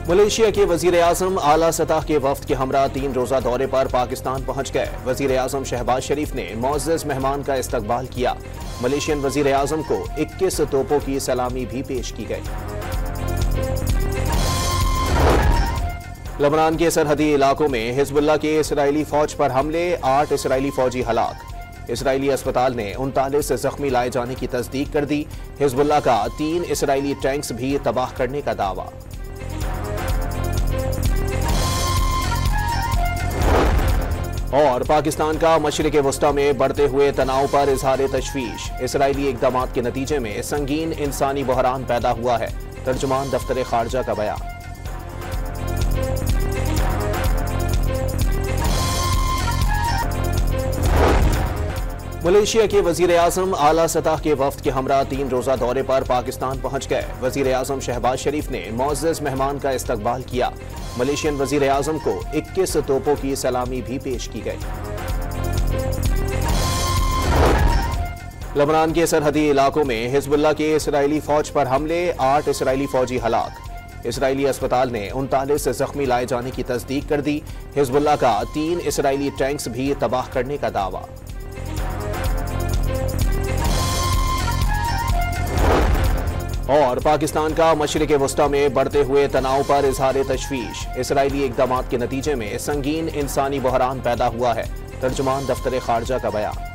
Malaysia के वजीर आजम आला सतह के वफ्द के हमरा 3 रोजा दौरे पर पाकिस्तान पहुंच गए। वजीर आजम शहबाज शरीफ ने मोअज़्ज़ज़ मेहमान का इस्तकबाल किया। मलेशियन वजीर आजम को 21 तोपों की सलामी भी पेश की गई। लेबनान के सरहदी इलाकों में हिजबुल्लाह के इसराइली फौज पर हमले, 8 इसराइली फौजी हलाक। इसराइली अस्पताल ने 39 जख्मी लाए जाने की तस्दीक कर दी। हिजबुल्लाह का 3 इसराइली टैंक्स भी तबाह करने का दावा। और पाकिस्तान का मशरिक़ वस्ता में बढ़ते हुए तनाव पर इजहार तशवीश। इसराइली इक़दाम के नतीजे में संगीन इंसानी बहरान पैदा हुआ है। तर्जुमान दफ्तर खारजा का बयान। मलेशिया के वजीर आजम आला सतह के वफ्द के हमरा 3 रोजा दौरे पर पाकिस्तान पहुंच गए। वजीर आजम शहबाज शरीफ ने मोअज़्ज़ज़ मेहमान का इस्तकबाल किया। मलेशियन वजीर आजम को 21 तोपों की सलामी भी पेश की गई। लेबनान के सरहदी इलाकों में हिजबुल्लाह के इसराइली फौज पर हमले, 8 इसराइली फौजी हलाक। इसराइली अस्पताल ने 39 जख्मी लाए जाने की तस्दीक कर दी। हिजबुल्लाह का 3 इसराइली टैंक्स भी तबाह करने का दावा। और पाकिस्तान का मशरिक़ वस्ता में बढ़ते हुए तनाव पर इजहार तशवीश। इसराइली इक़दाम के नतीजे में संगीन इंसानी बहरान पैदा हुआ है। तर्जुमान दफ्तर खारजा का बयान।